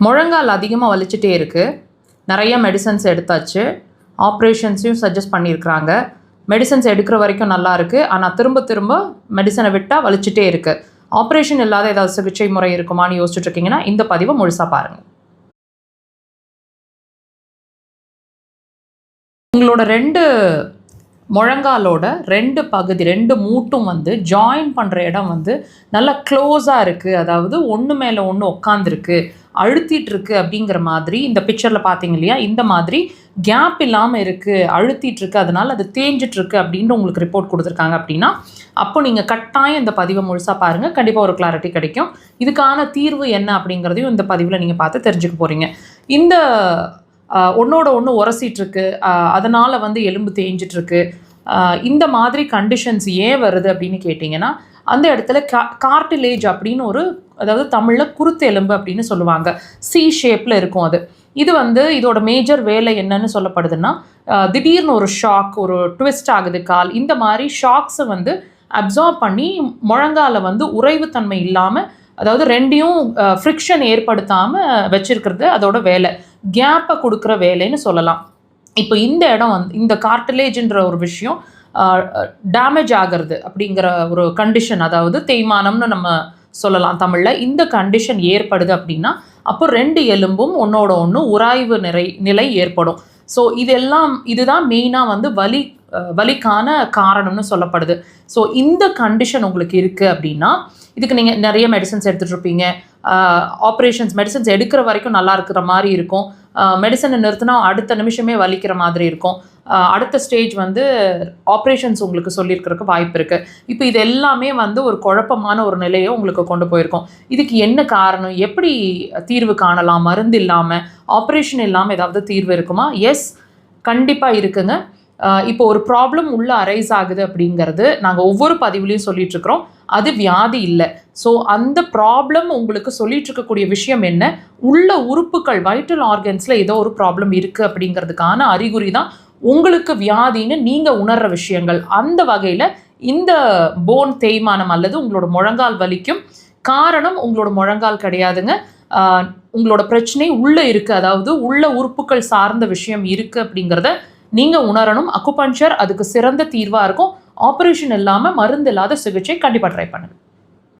முழங்கால் அதிகமாக வலிச்சுட்டே இருக்குது. நிறைய மெடிசன்ஸ் எடுத்தாச்சு. ஆப்ரேஷன்ஸையும் சஜஸ்ட் பண்ணியிருக்கிறாங்க. மெடிசன்ஸ் எடுக்கிற வரைக்கும் நல்லா இருக்குது. ஆனால் திரும்ப திரும்ப மெடிசனை விட்டால் வலிச்சுட்டே இருக்குது. ஆப்ரேஷன் இல்லாத ஏதாவது சிகிச்சை முறை இருக்குமான்னு யோசிச்சுட்டு இருக்கீங்கன்னா இந்த பதிவை முழுசாக பாருங்கள். உங்களோட முழங்காலோட 2 பகுதி 2 மூட்டும் ஜாயின் பண்ணுற இடம் நல்லா க்ளோஸாக இருக்குது. அதாவது ஒன்று மேலே ஒன்று உட்காந்துருக்கு, அழுத்திட்டு இருக்கு அப்படிங்கிற மாதிரி இந்த பிக்சரில் பார்த்தீங்க இல்லையா, இந்த மாதிரி கேப் இல்லாமல் இருக்குது, அழுத்திட்டு இருக்கு, அதனால் அது தேஞ்சிட்ருக்கு அப்படின்னு உங்களுக்கு ரிப்போர்ட் கொடுத்துருக்காங்க. அப்படின்னா அப்போ நீங்கள் கட்டாயம் இந்த பதிவை முழுசாக பாருங்கள். கண்டிப்பாக ஒரு கிளாரிட்டி கிடைக்கும். இதுக்கான தீர்வு என்ன அப்படிங்கிறதையும் இந்த பதிவில் நீங்கள் பார்த்து தெரிஞ்சுக்க போகிறீங்க. இந்த ஒன்றோட ஒன்று உரசிட்ருக்கு, அதனால் எலும்பு தேஞ்சிட்ருக்கு, இந்த மாதிரி கண்டிஷன்ஸ் ஏன் வருது அப்படின்னு கேட்டிங்கன்னா, அந்த இடத்துல கார்டிலேஜ் அப்படின்னு அதாவது தமிழில் குருத்து எலும்பு அப்படின்னு சொல்லுவாங்க. சி ஷேப்பில் இருக்கும் அது. இது இதோட மேஜர் வேலை என்னன்னு சொல்லப்படுதுன்னா, திடீர்னு ஒரு ஷாக், ஒரு ட்விஸ்ட் ஆகுது கால், இந்த மாதிரி ஷாக்ஸை அப்சார்ப் பண்ணி முழங்கால உறைவுத்தன்மை இல்லாமல், அதாவது ரெண்டையும் ஃப்ரிக்ஷன் ஏற்படுத்தாமல் வச்சிருக்கிறது அதோட வேலை. கேப்பை கொடுக்குற வேலைன்னு சொல்லலாம். இப்போ இந்த இடம் இந்த கார்டிலேஜ்ன்ற ஒரு விஷயம் டேமேஜ் ஆகிறது அப்படிங்கிற ஒரு கண்டிஷன், அதாவது தேய்மானம்னு நம்ம சொல்லலாம் தமிழில். இந்த கண்டிஷன் ஏற்படுது அப்படின்னா அப்போ 2 எலும்பும் ஒன்றோட ஒன்று உராய்வு நிலை ஏற்படும். ஸோ இதுதான் மெயினாக வலிக்கான காரணம்னு சொல்லப்படுது. ஸோ இந்த கண்டிஷன் உங்களுக்கு இருக்குது அப்படின்னா இதுக்கு நீங்கள் நிறைய மெடிசன்ஸ் எடுத்துகிட்டு இருப்பீங்க. ஆப்ரேஷன்ஸ் மெடிசன்ஸ் எடுக்கிற வரைக்கும் நல்லா இருக்கிற மாதிரி இருக்கும். மெடிசனை நிறுத்தினா அடுத்த நிமிஷமே வலிக்கிற மாதிரி இருக்கும். அடுத்த ஸ்டேஜ் ஆப்ரேஷன்ஸ் உங்களுக்கு சொல்லியிருக்கிறதுக்கு வாய்ப்பு இருக்குது. இப்போ இது எல்லாமே ஒரு குழப்பமான ஒரு நிலையை உங்களுக்கு கொண்டு போயிருக்கோம். இதுக்கு என்ன காரணம், எப்படி தீர்வு காணலாம்? மருந்து இல்லாமல், ஆப்ரேஷன் இல்லாமல் ஏதாவது தீர்வு இருக்குமா? எஸ், கண்டிப்பாக இருக்குங்க. இப்போ ஒரு ப்ராப்ளம் உள்ள அரைஸ் ஆகுது அப்படிங்கிறது நாங்கள் ஒவ்வொரு பதிவுலையும் சொல்லிகிட்ருக்குறோம். அது வியாதி இல்லை. ஸோ அந்த ப்ராப்ளம் உங்களுக்கு சொல்லிட்டு இருக்கக்கூடிய விஷயம் என்ன, உள்ள உறுப்புகள் வைட்டல் ஆர்கன்ஸில் ஏதோ ஒரு ப்ராப்ளம் இருக்குது அப்படிங்கிறதுக்கான அறிகுறி தான் உங்களுக்கு வியாதின்னு நீங்கள் உணர்கிற விஷயங்கள். அந்த வகையில் இந்த போன் தேய்மானம் அல்லது உங்களோட முழங்கால் வலிக்கும் காரணம் உங்களோட முழங்கால் கிடையாதுங்க. உங்களோட பிரச்சனை உள்ளே இருக்குது, அதாவது உள்ள உறுப்புகள் சார்ந்த விஷயம் இருக்குது அப்படிங்கிறத நீங்கள் உணரணும். அக்குபஞ்சர் அதுக்கு சிறந்த தீர்வாக இருக்கும். ஆப்ரேஷன் இல்லாமல் மருந்து இல்லாத சிகிச்சை கண்டிப்பாக ட்ரை பண்ணுங்கள்.